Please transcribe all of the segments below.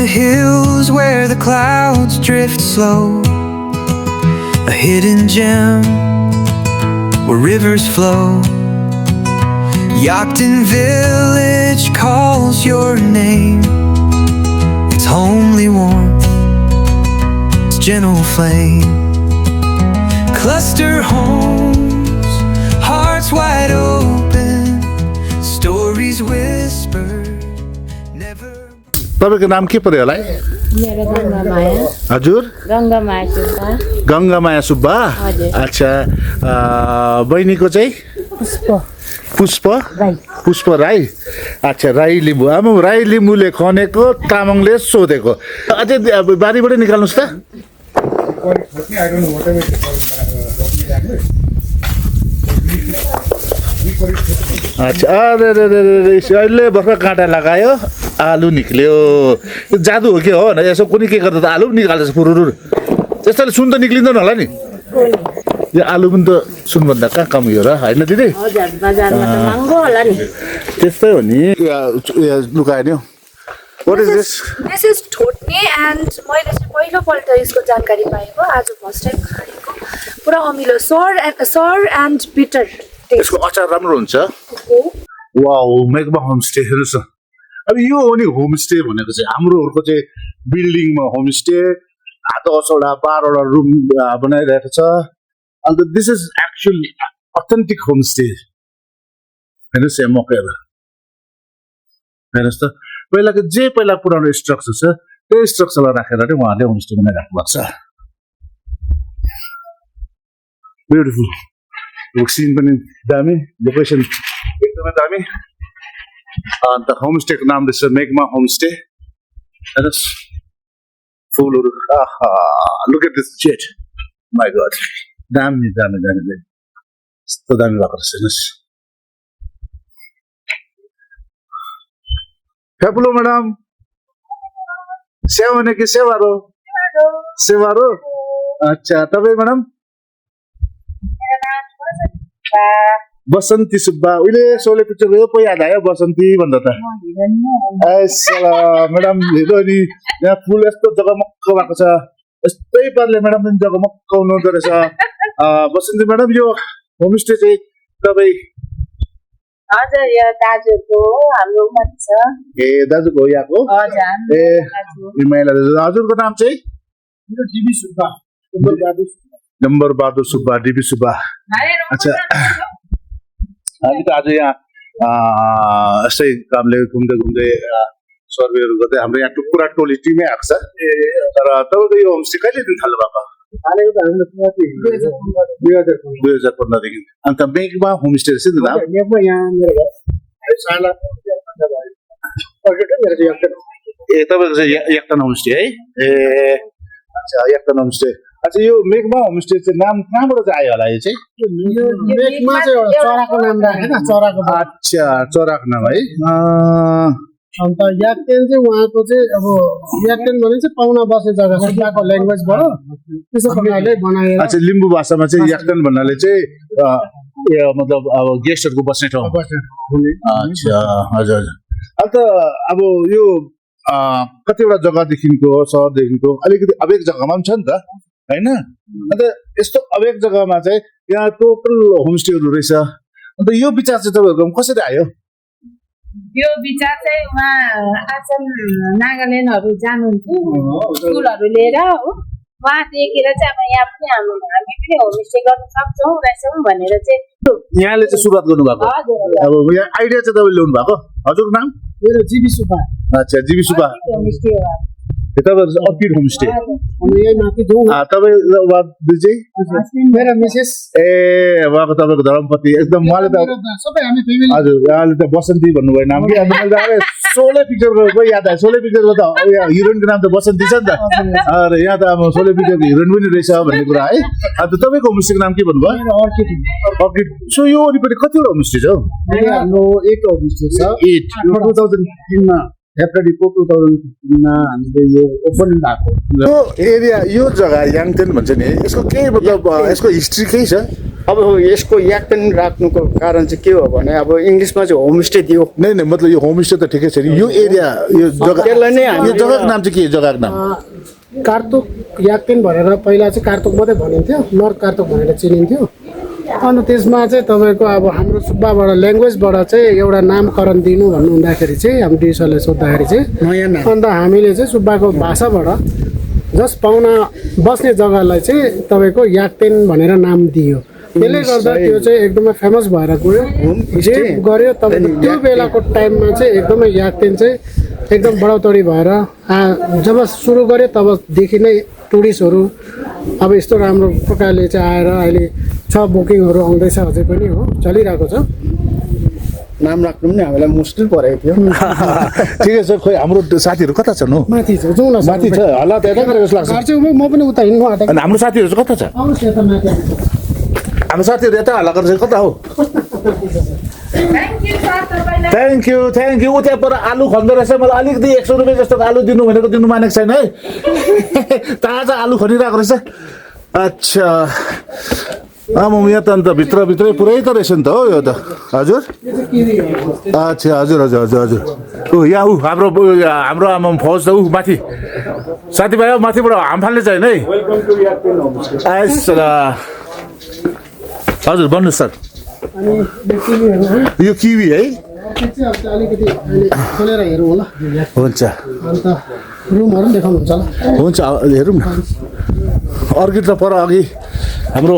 hills where the clouds drift slow, a hidden gem where rivers flow. Yachten Village calls your name. It's homely warmth, it's gentle flame. Cluster homes, hearts wide open, stories whispered, never. तपाईको नाम के पर्यो होला है? मेरो गङ्गामाया। हजुर? गङ्गामाया सुब्बा। गङ्गामाया सुब्बा? हजुर। अच्छा, बहिनीको चाहिँ? पुष्प। पुष्प? राई। पुष्प राई? अच्छा, राई लिम्बू। आमा राई लिम्बूले खनेको, तामाङले सोधेको। अझै बारीबाटै निकाल्नुहोस् त। अच्छा, अरे अहिले भर्खर काँटा लगायो, आलु निक्ल्यो। जादु हो कि हो? यसो कुनै के गर्दा त आलु पनि निकाल्छ फुरुरु। त्यस्तोले सुन त निक्लिँदैन होला नि? यो आलु पनि त सुनभन्दा कहाँ कम हो र, होइन दिदी? हजुर, बजारमा त महँगो होला नि। त्यस्तै हो नि। लुकायो नि हौ। What is this? This is ठोट्ने and मैले चाहिँ पहिलोपल्ट यसको जानकारी पाएको, आज फर्स्ट टाइम खाएको। पुरा अमिलो, sour and bitter taste। यसको अचार राम्रो हुन्छ। वाउ, मेघमा होमस्टे हेर्नुहोस् न। अब यो हो नि होमस्टे भनेको चाहिँ, हाम्रोहरूको चाहिँ बिल्डिङमा होमस्टे 10वटा 12वटा रुम बनाइरहेको छ। अन्त this is actually authentic homestay. हेर्नुहोस् यहाँ मकै हेर्नुहोस् त, पहिलाको जे पहिला पुरानो स्ट्रक्चर छ त्यही स्ट्रक्चरलाई राखेर नै उहाँले होमस्टे बनाइराख्नु भएको छ। ब्युटिफुल, सिन पनि दामी, लोकेसन एकदमै दामी। अन्त होमस्टेको नाम रहेछ मेघमा होमस्टे। हेर्नुहोस् फुलहरू, आहा, look at this jet, my God, दामी दामी दामी दामी, यस्तो दामी भएको रहेछ। हेर्नुहोस्, हेलो मैडम, सेवा भने कि सेवारो? सेवारो। अच्छा, तपाईँ मैडम? बसन्ती सुब्बा। उहिले सोले पिक्चर गयो पो याद आयो बसन्ती भन्दा त। मैडम हेर्नु नि, यहाँ फुल यस्तो जगमक्क भएको छ, यस्तै पाराले मैडम पनि जगमक्क हुनुहुँदो रहेछ। बसन्ती मैडम, यो होमस्टे चाहिँ तपाईँ? हजुर, यो दाजुको हाम्रो माथि छ। ए, दाजुको हो यहाँको? हजुर। ए, महिला हजुरको नाम चाहिँ? DB Subba. Number Bahadur Subba, dB Subba. अच्छा, हामी त आज यहाँ यस्तै कामले घुम्दै घुम्दै सर्वेहरू गर्दै हाम्रो यहाँ पुरा टोली टिमै आएको छ। तर तपाईँको यो होमस्टे कहिलेदेखि थाल्नु भएको? 2015 देखि। अन्त मेघमा होमस्टे रहेछ नि नाम? ए, तपाईँको चाहिँ याक्टन होमस्टे है? ए, अच्छा, याक्टन होमस्टे। अच्छा, यो मेघमा होमस्टे चाहिँ नाम कहाँबाट चाहिँ आयो होला? यो चाहिँ मेघमा चाहिँ चराको नाम राखेन, चराको। अच्छा, चराको नाम है। अन्त याक्टेन चाहिँ उहाँको चाहिँ अब याक्टेन भने चाहिँ पाहुना बस्ने जग्गा सुब्बाको ल्याङ्ग्वेजबाट त्यसो प्रकारले बनाएर। अच्छा, लिम्बू भाषामा चाहिँ याक्टेन भन्नाले चाहिँ मतलब अब गेस्टहरूको बस्ने ठाउँ। अच्छा, हजुर। अन्त अब यो कतिवटा जग्गादेखिको, सहरदेखिको अलिकति अबेग जग्गामा पनि छ नि त, होइन? अन्त यस्तो अबेग जग्गामा चाहिँ यहाँ टोटल होमस्टेहरू रहेछ। अन्त यो विचार चाहिँ तपाईँहरूको कसरी आयो? यो विचार चाहिँ उहाँ आसाम नागाल्यान्डहरू जानुहुन्थ्यो स्कुलहरू लिएर हो, उहाँ देखेर चाहिँ अब यहाँ पनि हामी पनि होमस्टे गर्न सक्छौँ रहेछौँ भनेर चाहिँ यहाँले चाहिँ सुरुवात गर्नुभएको। अब यहाँ आइडिया चाहिँ तपाईँले ल्याउनु भएको। हजुरको नाम? मेरो जीबी सुब्बा। अच्छा, जीबी सुब्बा। होमस्टे हो तपाईँको अर्किड होमस्टे। यही माथि जाउँ। तपाईँ चाहिँ? मेरो मिसेस। ए, उहाँको तपाईँको धर्मपति एकदम, उहाँले त सबै हामी फ्यामिली। हजुर, उहाँले त बसन्ती भन्नुभयो नाम कि। अन्त मैले त सोले पिक्चरको कोही याद आयो, सोले पिक्चरको त हिरोइनको नाम त बसन्ती छ नि त। अरे यहाँ त अब सोले पिक्चरको हिरोइन पनि रहेछ भन्ने कुरा है। अन्त तपाईँको होमस्टेको नाम के भन्नुभयो? अर्किड। अर्किड। सो यो वरिपरि कतिवटा होमस्टे छ? हाम्रो 8 होमस्टे छ। 8। 2003 मा April 2015 मा हामीले यो ओपन भएको। यो एरिया, यो जग्गा याङटेन भन्छ नि, यसको केही मतलब यसको हिस्ट्री केही छ? अब यसको याक्टेन राख्नुको कारण चाहिँ के हो भने अब इङ्ग्लिसमा चाहिँ होमस्टे दियो नै नै मतलब यो होमस्टे त ठिकै छ नि यो एरिया यो जग्गा त्यसलाई नै यो जग्गाको नाम चाहिँ के हो जग्गाको नाम कार्तुक याक्तेन भनेर पहिला चाहिँ कार्तुक मात्रै भनिन्थ्यो नर्थ कार्तुक भनेर चिनिन्थ्यो अनि त्यसमा चाहिँ तपाईँको अब हाम्रो सुब्बाबाट ल्याङ्ग्वेजबाट चाहिँ एउटा नामकरण दिनु भन्नु हुँदाखेरि चाहिँ हाम्रो डिसरले सोद्धाखेरि चाहिँ नयाँ नाम अन्त हामीले चाहिँ सुब्बाको भाषाबाट जस पाहुना बस्ने जग्गालाई चाहिँ तपाईँको याक्तेन भनेर नाम दियो त्यसले गर्दा त्यो चाहिँ एकदमै फेमस भएर गयो जे गऱ्यो तपाईँको त्यो बेलाको टाइममा चाहिँ एकदमै याक्तेन चाहिँ एकदम बढाउतडी भएर जब सुरु गऱ्यो तबदेखि नै टुरिस्टहरू अब यस्तो राम्रो प्रकारले चाहिँ आएर अहिले बुकिङहरू आउँदैछ अझै पनि हो चलिरहेको छ नाम राख्नु पनि हामीलाई मुस्किल परेको थियो ठिकै छ खोइ हाम्रो साथीहरू कता छन् हौ माथि छ जाउँ न माथि छ हल्ला त यता गरेको जस्तो लाग्छ घर चाहिँ म पनि उता हिँड्नु आँटेको अनि हाम्रो साथीहरू चाहिँ कता छ आउनुहोस् यता माथि हाम्रो साथीहरू यता हल्ला गरेर कता हो थ्याङ्क यू ऊ त्यहाँ पर आलु खन्दै रहेछ मलाई अलिकति 100 रुपियाँ जस्तो आलु दिनु भनेको दिनु मानेको छैन है ताजा आलु खनिरहेको रहेछ अच्छा आमाम यहाँ त अन्त भित्रभित्रै पुरै त रहेछ नि त हो यो त हजुर अच्छा हजुर हजुर हजुर हजुर ऊ यहाँ हाम्रो आमाम फौज त ऊ माथि साथीभाइ हो माथिबाट हाम फाल्ने चाहिँ है हजुर भन्नुहोस् सर अनि किवीहरू है यो किवी है चाहिँ अब अलिकति अहिले खोलेर हेरौँ होला हुन्छ अन्त रुमहरू पनि देखाउनुहुन्छ होला हुन्छ हेरौँ न अर्किड त पर अघि हाम्रो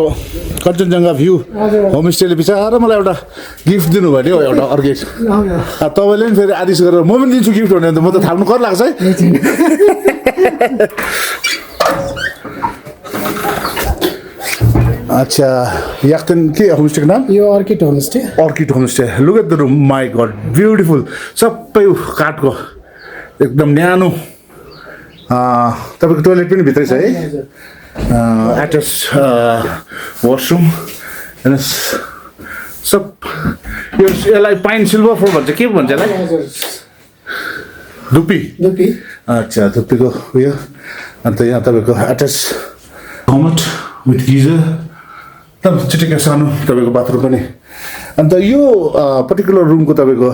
कञ्चनजङ्घा भ्यू होमस्टेले बिचारा मलाई एउटा गिफ्ट दिनुभयो नि हौ एउटा अर्किड तपाईँले पनि फेरि आदेश गरेर म पनि दिन्छु गिफ्ट भने त म त थाल्नु कर लाग्छ है अच्छा याक्तेन के होमस्टेको नाम यो orchid homestay orchid homestay look at the room my god beautiful सबै काठको एकदम न्यानो तपाईँको टोइलेट पनि भित्रै छ है एट्याच वासरुम हेर्नुहोस् सब यसलाई पाइन सिल्भर फोर भन्छ के भन्छ यसलाई धुप्पी अच्छा धुप्पीको उयो अन्त यहाँ तपाईँको एट्याच कमट विथ गिजर एकदम चिटिक्क सानो तपाईँको बाथरुम पनि अन्त यो पर्टिकुलर रुमको तपाईँको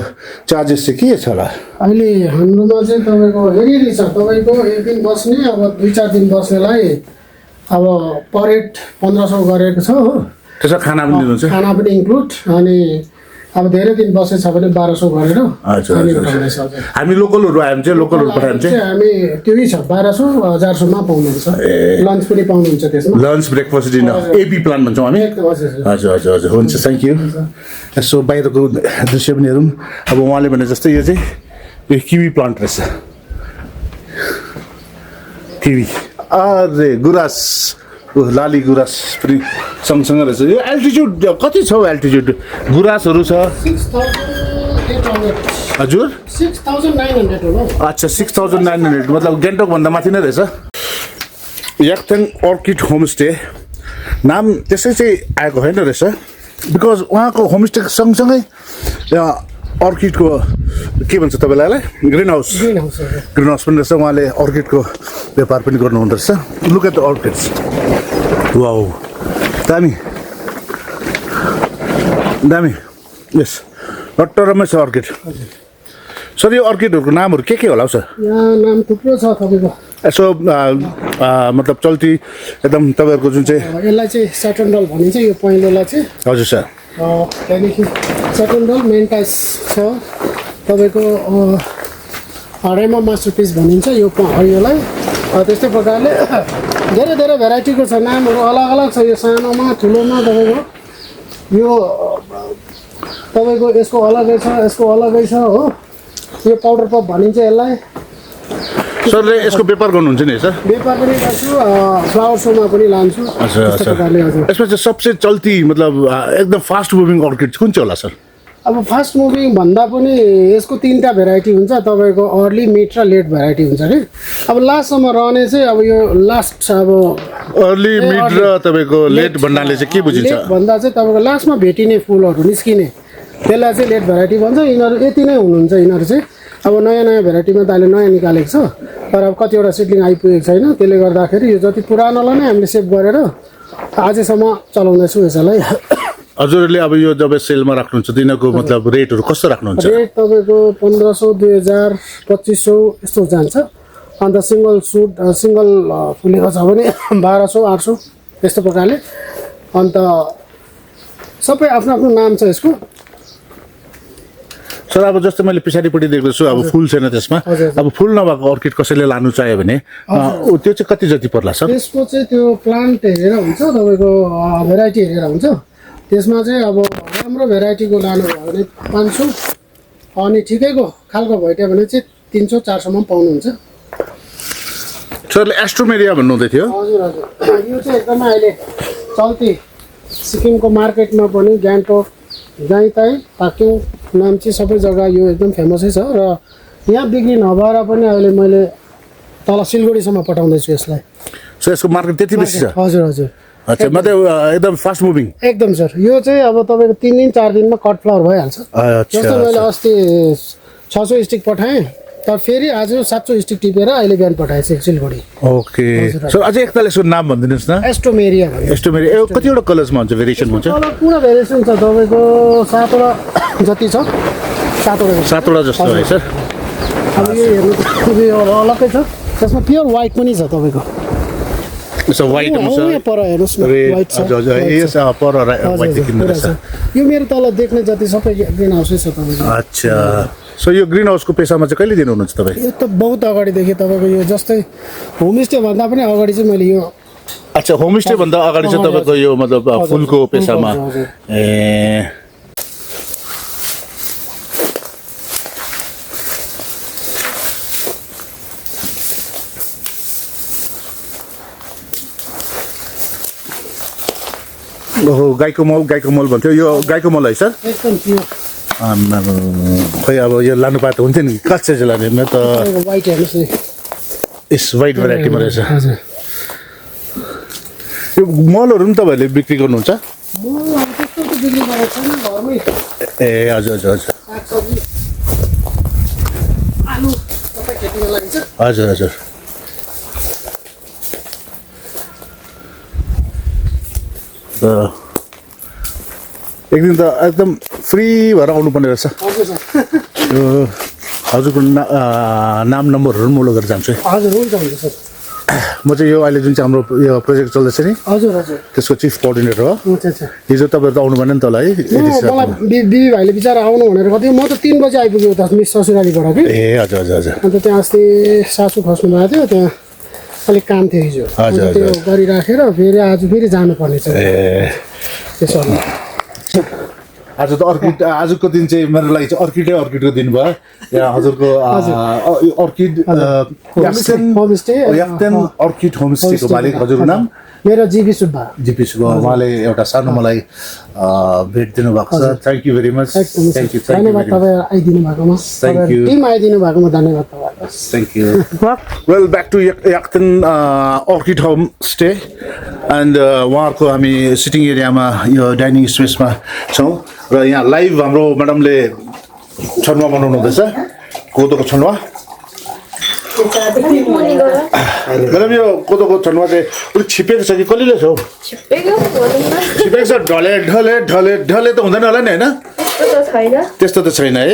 चार्जेस चाहिँ के छ होला अहिले हाम्रोमा चाहिँ तपाईँको हेरी छ तपाईँको एक दिन बस्ने अब 2-4 दिन बस्नेलाई अब पर हेड 1500 गरेको छ हो त्यसमा खाना पनि दिनुहुन्छ खाना पनि इन्क्लुड अनि अब धेरै दिन बसेछ भने 1200 गरेर हामी लोकलहरू आयो भने चाहिँ लोकलहरू पठायो भने चाहिँ हामी त्यही छ 1200 1000 मा पाउनुहुन्छ लन्च पनि पाउनुहुन्छ त्यसमा lunch breakfast dinner AP plan भन्छौँ हामी हजुर हजुर हजुर हुन्छ थ्याङ्क यू यसो बाहिरको दृश्य पनि हेरौँ अब उहाँले भने जस्तै यो चाहिँ यो किवी प्लान्ट रहेछ किवी अरे गुराँस लाली गुराँस पनि सँगसँगै रहेछ यो एल्टिच्युड कति छ एल्टिच्युड गुराँसहरू छ 6800 हजुर 6900 हो अच्छा 6900 मतलब गान्तोक भन्दा माथि नै रहेछ याक्तेन अर्किड होमस्टे नाम त्यसै चाहिँ आएको होइन रहेछ बिकज उहाँको होमस्टे सँगसँगै अर्किडको के भन्छ तपाईँलाई यसलाई ग्रिन हाउस पनि रहेछ उहाँले अर्किडको व्यापार पनि गर्नुहुँदो रहेछ लुक एट द अर्किड्स वाउ दामी दामी यस लट्टरमै छ अर्किड सर यो अर्किडहरूको नामहरू के होला हौ सर यहाँ नाम थुप्रो छ तपाईँको यसो मतलब चल्ती एकदम तपाईँहरूको जुन चाहिँ यसलाई चाहिँ सेटन्डल भनिन्छ यो पहिलोलाई चाहिँ हजुर सर त्यहाँदेखि सेटन्डल मेन्टाइस छ तपाईँको हरेमा मास्टरपिस भनिन्छ योलाई त्यस्तै प्रकारले धेरै धेरै भेराइटीको छ नामहरू अलग अलग छ यो सानोमा ठुलोमा तपाईँको यसको अलगै छ यसको अलगै छ हो यो पाउडर पप भनिन्छ यसलाई सरले यसको व्यापार गर्नुहुन्छ नि सर व्यापार पनि गर्छु फ्लावर सोमा पनि लान्छु यसमा चाहिँ सबसे चल्ती मतलब एकदम फास्ट मुभिङ अर्किड कुन चाहिँ होला सर अब फास्ट मुभिङ भन्दा पनि यसको 3टा भेराइटी हुन्छ तपाईँको अर्ली मिड र लेट भेराइटी हुन्छ कि अब लास्टसम्म रहने चाहिँ अब यो लास्ट अब अर्ली मिड र तपाईँको लेट भन्नाले चाहिँ के बुझिन्छ भन्दा चाहिँ तपाईँको लास्टमा भेटिने फुलहरू निस्किने त्यसलाई चाहिँ लेट भेराइटी भन्छ यिनीहरू यति नै हुनुहुन्छ यिनीहरू चाहिँ अब नयाँ नयाँ भेराइटीमा त अहिले नयाँ निकालेको छ तर अब कतिवटा सिडलिङ आइपुगेको छैन त्यसले गर्दाखेरि यो जति पुरानोलाई नै हामीले सेभ गरेर आजैसम्म चलाउँदैछु यसलाई हजुरहरूले अब यो जब सेलमा राख्नुहुन्छ तिनीहरूको मतलब रेटहरू कस्तो राख्नुहुन्छ रेट तपाईँको 1500 2000 2500 यस्तो जान्छ अन्त सिङ्गल फुलेको छ भने 1200 800 यस्तो प्रकारले अन्त सबै आफ्नो आफ्नो नाम छ यसको सर अब जस्तो मैले पछाडिपट्टि देख्दै छु अब फुल छैन त्यसमा अब फुल नभएको अर्किड कसैले लानु चाह्यो भने त्यो चाहिँ कति जति पर्ला सर त्यसको चाहिँ त्यो प्लान्ट हेरेर हुन्छ तपाईँको भेराइटी हेरेर हुन्छ त्यसमा चाहिँ अब राम्रो भेराइटीको लानुभयो भने 500 अनि ठिकैको खालको भइट्यो भने चाहिँ 300 400 मा पाउनुहुन्छ सरले एस्ट्रोमेरिया भन्नुहुँदै थियो हजुर हजुर यो चाहिँ एकदमै अहिले चल्ती सिक्किमको मार्केटमा पनि गान्तोक गाईताई पाक्योङ नाम्ची सबै जग्गा यो एकदम फेमसै छ र यहाँ बिक्री नभएर पनि अहिले मैले तल सिलगढीसम्म पठाउँदैछु यसलाई सो यसको मार्केट त्यति बेसी छ हजुर हजुर अच्छा मतलब एकदम फास्ट मुभिङ एकदम सर यो चाहिँ अब तपाईँको 3 दिन 4 दिनमा कट फ्लावर भइहाल्छ जस्तो मैले अस्ति 600 स्टिक पठाएँ तर फेरि आज 700 स्टिक टिपेर अहिले बिहान पठाएछ सिलगढी ओके सो अझै एकताल यसको नाम भनिदिनुहोस् न एस्टोमेरिया भन्ने एस्टोमेरिया कतिवटा कलर्समा हुन्छ भेरिएसन हुन्छ कलर पुरा भेरिएसन छ तपाईँको 7वटा जति छ 7वटा जस्तो है सर अब यो हेर्नु यो अलग्गै छ त्यसमा प्योर व्हाइट पनि छ तपाईँको यसो व्हाइट हुन्छ यहाँ पर हेर्नुहोस् न व्हाइट छ हजुर हजुर यस पर व्हाइट देखिँदो रहेछ यो मेरो तल देख्ने जति सबै ग्रिन हाउसै छ तपाईँको अच्छा सो यो ग्रिन हाउसको पेसामा चाहिँ कहिले दिनुहुन्छ तपाईँ यो त बहुत अगाडिदेखि तपाईँको यो जस्तै होमस्टे भन्दा पनि अगाडि चाहिँ मैले यो अच्छा होमस्टे भन्दा अगाडि चाहिँ तपाईँको यो मतलब फुलको पेसामा ए ओहो गाईको मल भन्थ्यो यो गाईको मल है सर एकदम प्योर खै अब यो लानु पाए त हुन्थ्यो नि कस्तो चाहिँ लाने म त व्हाइट हेर्नुहोस् न यस व्हाइट भेराइटीमा रहेछ हजुर यो मलहरू पनि तपाईँहरूले बिक्री गर्नुहुन्छ म अब त्यस्तो त बिक्री गरेको छैन घरमै ए हजुर हजुर हजुर सागसब्जी आलु सबै खेतीमा लगाइन्छ हजुर हजुर एक दिन त एकदम फ्री भएर आउनुपर्ने रहेछ हजुर सर यो हजुरको नाम नम्बरहरू पनि म लगेर जान्छु है हजुर हुन्छ हुन्छ सर म चाहिँ यो अहिले जुन चाहिँ हाम्रो यो प्रोजेक्ट चल्दैछ नि हजुर हजुर त्यसको चिफ कोअर्डिनेटर हो हुन्छ अच्छा हिजो तपाईँहरू त आउनु भएन नि तल है मलाई बिबी भाइले बिचरा आउनु भनेर कति म त 3 बजे आइपुग्यो उता मिस ससुरालीबाट कि ए हजुर हजुर हजुर अन्त त्यहाँ अस्ति सासु खस्नु भएको थियो त्यहाँ अलिक काम थियो हिजो हजुर, अन्त त्यो गरिराखेर फेरि आज फेरि जानुपर्ने छ ए त्यसो आज त अर्किड आजको दिन चाहिँ मेरो लागि चाहिँ अर्किडको दिन भयो यहाँ हजुरको अर्किड होमस्टे याक्तेन अर्किड होमस्टेको मालिक हजुरको नाम मेरो जीवी सुब्बा जिपिसको उहाँले एउटा सानो मलाई भेट दिनुभएको छ thank you very much thank you धन्यवाद तपाईँ आइदिनु भएकोमा Thank you. टिम आइदिनु भएकोमा धन्यवाद तपाईँलाई Thank you. Well, back to Yakten Orchid Homestay and उहाँहरूको हामी सिटिङ एरियामा यो डाइनिङ स्पेसमा छौँ र यहाँ लाइभ हाम्रो म्याडमले छनुवा बनाउनु हुँदैछ कोदोको छनुवा म्याडम यो कोदोको छनुवा चाहिँ अलिक छिपेको छ कि कलिलो छ हौ छिपेको छ ढले ढले ढले ढले त हुँदैन होला नि होइन त्यस्तो त छैन है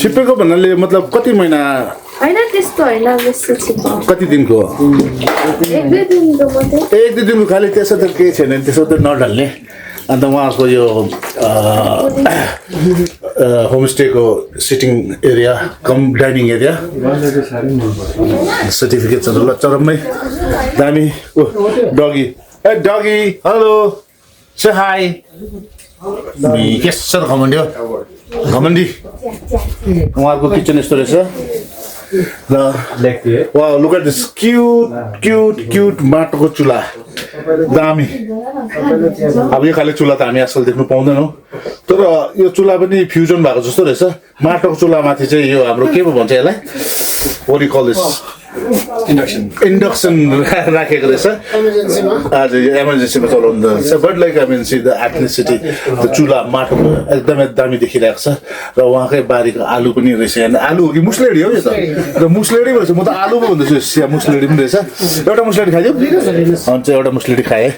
छिपेको भन्नाले मतलब कति महिना होइन त्यस्तो होइन बेसी छिटो कति दिनको एक दुई दिनको मात्रै एक दुई दिनको खालि त्यसो त केही छैन त्यसो त नढल्ने अन्त उहाँको यो होमस्टेको सिटिङ एरिया कम डाइनिङ एरिया सर्टिफिकेट्सहरू ल चरममै दामी ओ डगी ए डगी हेलो से हाई के सर घमण्डी हो घमण्डी उहाँको किचन यस्तो रहेछ र वा लुक एट दिस क्युट माटोको चुल्हा दामी अब यो खाले चुल्हा त हामी आजकल देख्नु पाउँदैनौँ तर यो चुल्हा पनि फ्युजन भएको जस्तो रहेछ माटोको चुल्हामाथि चाहिँ यो हाम्रो के पो भन्छ यसलाई what do you call this induction राखेको रहेछ हजुर यो इमर्जेन्सीमा चलाउँदो रहेछ but like I mean see the ethnicity the चुल्हा माटोको एकदमै दामी देखिरहेको छ र उहाँकै बारीको आलु पनि रहेछ यहाँ आलु हो कि मुसलेडी हो यो त र मुसलेडी रहेछ म त आलु पो भन्दैछु मुसलेडी पनि रहेछ एउटा मुसलेडी खाइदियो अनि चाहिँ एउटा मुसलेडी खाएँ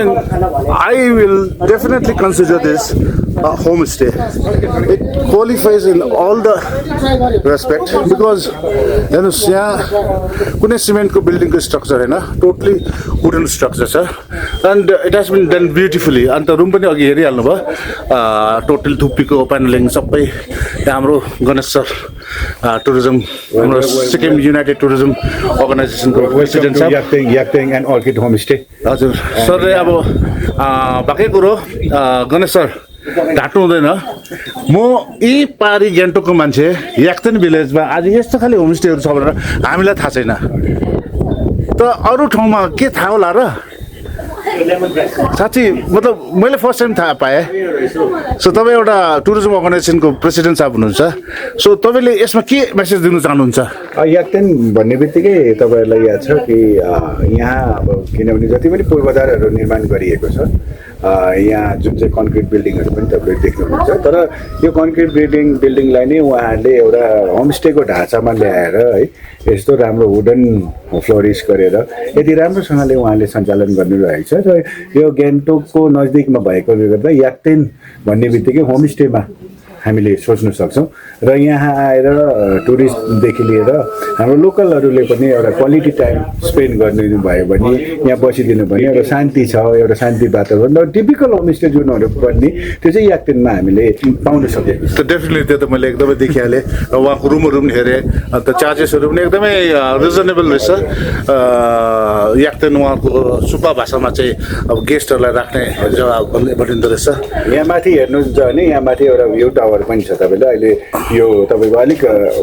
I will definitely consider this a homestay. It qualifies in all the respect because हेर्नुहोस् यहाँ कुनै सिमेन्टको बिल्डिङको स्ट्रक्चर होइन टोटली वुडन स्ट्रक्चर छ and it has been done beautifully अन्त रुम पनि अघि हेरिहाल्नु भयो टोटली धुप्पीको प्यानलिङ सबै हाम्रो गणेश सर टुरिज्म हाम्रो सिक्किम युनाइटेड टुरिज्म अर्गनाइजेसनको प्रेसिडेन्ट छ याक्तेङ एन्ड अर्किड होमस्टे हजुर सरले अब बाँकै कुरो गणेश सर ढाँट्नु हुँदैन म यी पारी गान्तोकको मान्छे याक्तेन भिलेजमा आज यस्तो खालि होमस्टेहरू छ भनेर हामीलाई थाहा छैन त अरू ठाउँमा के थाहा होला र साँच्ची मतलब मैले फर्स्ट टाइम थाहा पाएँ सो तपाईँ एउटा टुरिज्म अर्गनाइजेसनको प्रेसिडेन्ट साहब हुनुहुन्छ सो तपाईँले यसमा के मेसेज दिनु चाहनुहुन्छ याक्तेन भन्ने बित्तिकै तपाईँहरूलाई याद छ कि यहाँ अब किनभने जति पनि पूर्वाधारहरू निर्माण गरिएको छ यहाँ जुन चाहिँ कन्क्रिट बिल्डिङहरू पनि तपाईँले देख्नुहुन्छ तर यो कन्क्रिट बिल्डिङलाई नै उहाँहरूले एउटा होमस्टेको ढाँचामा ल्याएर है यस्तो राम्रो वुडन फ्लोरिस गरेर यति राम्रोसँगले उहाँले सञ्चालन गर्नुभएको छ र यो गान्तोकको नजिकमा भएकोले गर्दा याक्तेन भन्ने बित्तिकै होमस्टेमा हामीले सोच्न सक्छौँ र यहाँ आएर टुरिस्टदेखि लिएर हाम्रो लोकलहरूले पनि एउटा क्वालिटी टाइम स्पेन्ड गरिदिनु भयो भने यहाँ बसिदिनु भने एउटा शान्ति छ एउटा शान्ति वातावरण र टिपिकल होमस्टे जुनहरू पनि त्यो चाहिँ याक्तेनमा हामीले पाउन सकेको त डेफिनेटली त्यो त मैले एकदमै देखिहालेँ र उहाँको रुमहरू पनि हेरेँ अन्त चार्जेसहरू पनि एकदमै रिजनेबल रहेछ याक्तेन उहाँको सुब्बा भाषामा चाहिँ अब गेस्टहरूलाई राख्ने जग्गा भनिँदो रहेछ यहाँ माथि हेर्नुहुन्छ भने यहाँ माथि एउटा भ्यू टावर पनि छ तपाईँले अहिले यो तपाईँको अलिक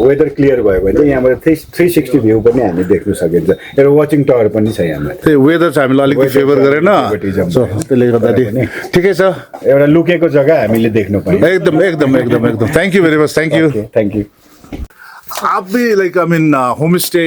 वेदर क्लियर भयो भने चाहिँ यहाँबाट 360 भ्यू पनि हामी देख्न सकिन्छ एउटा वाचिङ टावर पनि छ यहाँमा त्यही वेदर चाहिँ हामीलाई अलिकति फेभर गरेन त्यसले गर्दाखेरि ठिकै छ एउटा लुकेको जग्गा हामीले देख्नु पायौँ एकदम एकदम एकदम एकदम thank you very much thank you आप भी like I mean homestay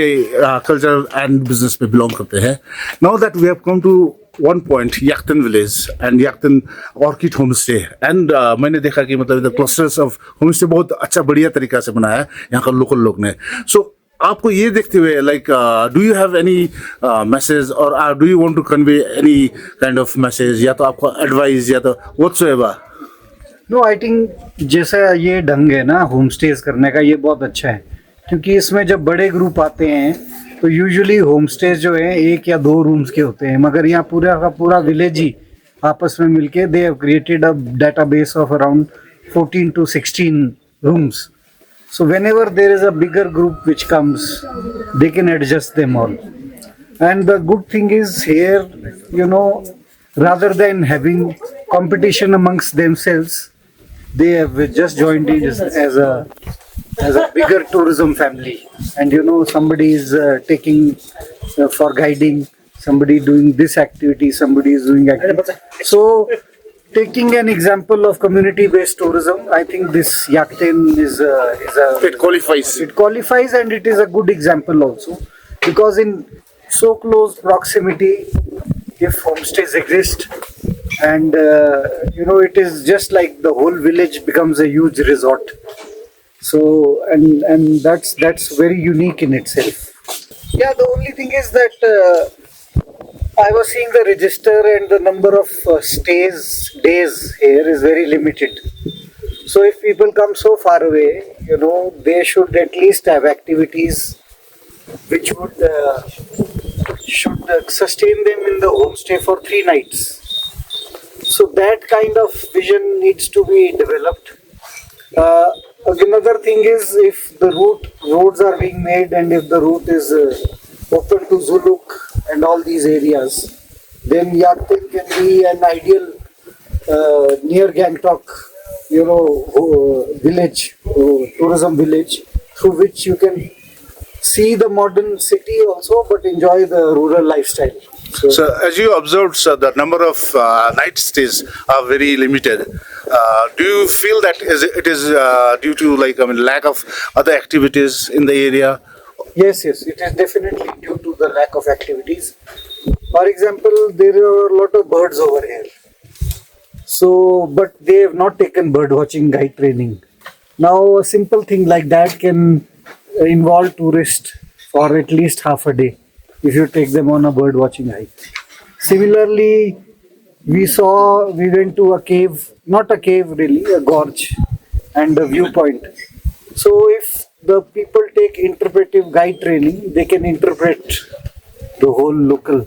culture and business में बिलोंग करते हैं now that we have come to one point Yakten village and Yakten orchid homestay and मैंने देखा कि मतलब इधर क्लस्टर्स ऑफ होम स्टे बहुत अच्छा बढ़िया तरीका से बनाया है यहाँ का लोकल लोग ने सो आपको ये देखते हुए like do you have any message और do you want to convey any kind of message या तो आपको एडवाइस या तो व्हाटसोएवर नो आई थिंक जैसा ये ढंग है ना होम स्टेज करने का ये बहुत अच्छा है क्योंकि इसमें जब बड़े ग्रुप आते हैं तो यूजुअली होम स्टेज जो है 1 या 2 रूम्स के होते हैं मगर यहाँ पूरा का पूरा विलेज ही आपस में मिलके they have created a database of around 14 to 16 rooms. So whenever there is a bigger group which comes, they can adjust them all. And the good thing is here, you know, rather than having competition amongst themselves, they have just joined in as a bigger tourism family. And you know, somebody is taking for guiding, somebody doing this activity, somebody is doing activity. So taking an example of community-based tourism, I think this Yachten is a it qualifies. It qualifies, and it is a good example also, because in so close proximity, if homestays exist, and you know, it is just like the whole village becomes a huge resort. So and that's very unique in itself. Yeah, the only thing is that I was seeing the register and the number of days here is very limited. So if people come so far away, you know, they should at least have activities which would should sustain them in the homestay for 3 nights. So that kind of vision needs to be developed. Another thing is, if the roads are being made and if the route is open to Zuluk and all these areas, then Yachten can be an ideal near Gangtok, you know, village, tourism village, through which you can see the modern city also, but enjoy the rural lifestyle. So as you observed, sir, the number of night stays are very limited. Do you feel that it is due to lack of other activities in the area? Yes, it is definitely due to the lack of activities. For example, there are a lot of birds over here. So, but they have not taken bird watching guide training. Now, a simple thing like that can involve tourists for at least half a day if you take them on a bird watching hike. Similarly, we went to a cave, not a cave really, a gorge and a viewpoint. So if the people take interpretive guide training, they can interpret the whole local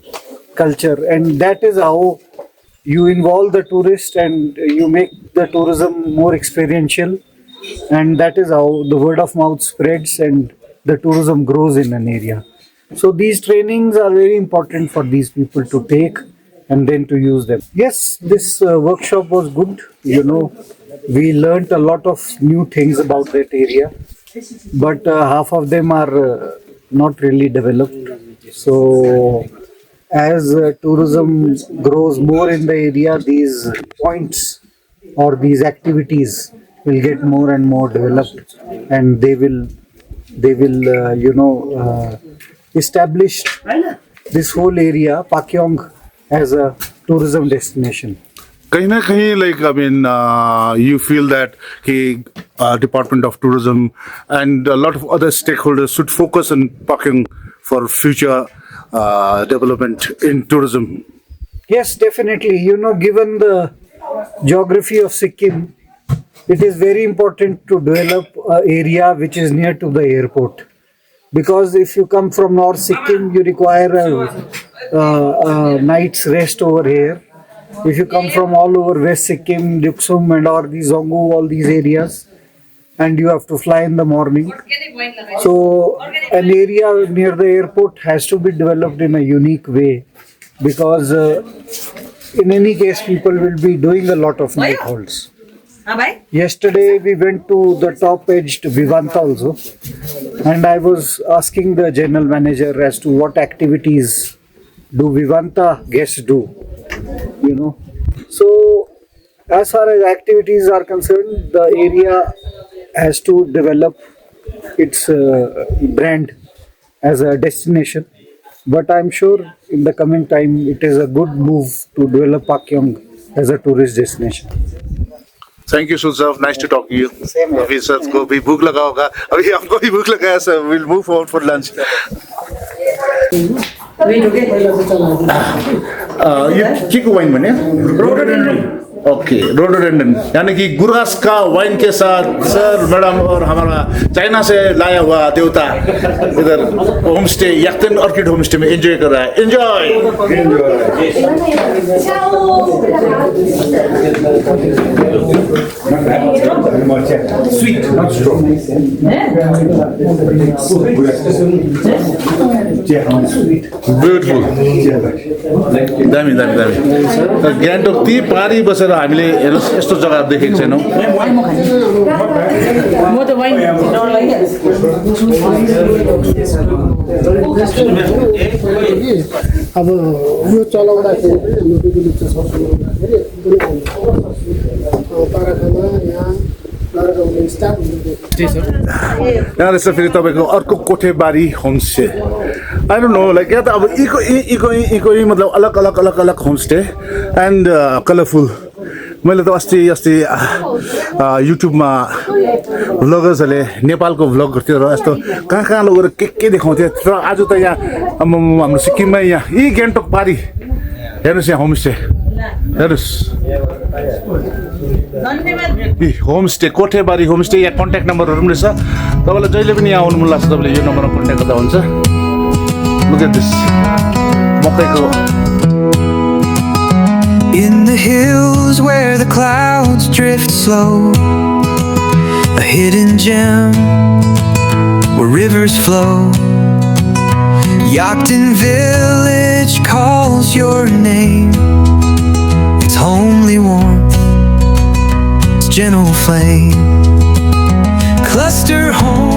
culture, and that is how you involve the tourist and you make the tourism more experiential, and that is how the word of mouth spreads and the tourism grows in an area. So these trainings are very important for these people to take and then to use them. Yes, this workshop was good. We learnt a lot of new things about that area, but half of them are not really developed. So as tourism grows more in the area, these points or these activities will get more and more developed, and they will establish this whole area, Pakyong, as a tourism destination. कहीं ना कहीं you feel that Department of Tourism and a lot of other stakeholders should focus on Pakyong for future development in tourism. Yes, definitely. Given the geography of Sikkim, it is very important to develop an area which is near to the airport. Because if you come from North Sikkim, you require a night's rest over here. If you come from all over West Sikkim, Duksum and all these Zongu, all these areas, and you have to fly in the morning. So an area near the airport has to be developed in a unique way, because in any case people will be doing a lot of night halts. Yesterday we went to the top-edged Vivanta also, and I was asking the general manager as to what activities do Vivanta guests do, So as far as activities are concerned, the area has to develop its brand as a destination. But I'm sure in the coming time it is a good move to develop Pakyong as a tourist destination. Thank you, Sudhav. Nice to talk to you. Same here. अभी sir को भी भूख लगा होगा. अभी हमको भी भूख लगा है sir. We'll move forward for lunch. ये के को वाइन बने? Rhododendron. ओके, रोडोडेंड्रन यानी कि गुरास का वाइन के साथ सर मैडम और हमारा चाइना से लाया हुआ देवता इधर homestay Yakten orchid homestay में एंजॉय कर रहा है. Enjoy. Sweet not strong. Beautiful. दामी दामी दामी. गान्तोक ती पारी बसेर हामीले हेर्नुस् यस्तो जग्गा देखेको छैनौँ. अब यो चलाउँदाखेरि हाम्रो बिजुली कारखाना यहाँ लगाउने स्टाफ यहाँ रहेछ फेरि तपाईँको अर्को Kothebari homestay. I don't know like यहाँ त अब इको मतलब अलग अलग अलग अलग होमस्टे एन्ड कलरफुल. मैले त अस्ति युट्युबमा भ्लगर्सहरूले नेपालको भ्लग गर्थ्यो र यस्तो कहाँ कहाँ लगेर के देखाउँथ्यो. तर आज त यहाँ हाम्रो सिक्किममै यहाँ यी गान्तोक पारी हेर्नुहोस्. यहाँ होमस्टे हेर्नुहोस्. Homestay Kothebari homestay. यहाँ कन्ट्याक्ट नम्बरहरू पनि रहेछ. तपाईँलाई जहिले पनि यहाँ आउनु मन लाग्छ तपाईँले यो नम्बरमा कन्ट्याक्ट गर्दा हुन्छ. Look at this. In the hills where the clouds drift slow, a hidden gem where rivers flow. Yachten village calls your name. It's homely warmth, it's gentle flame. Cluster home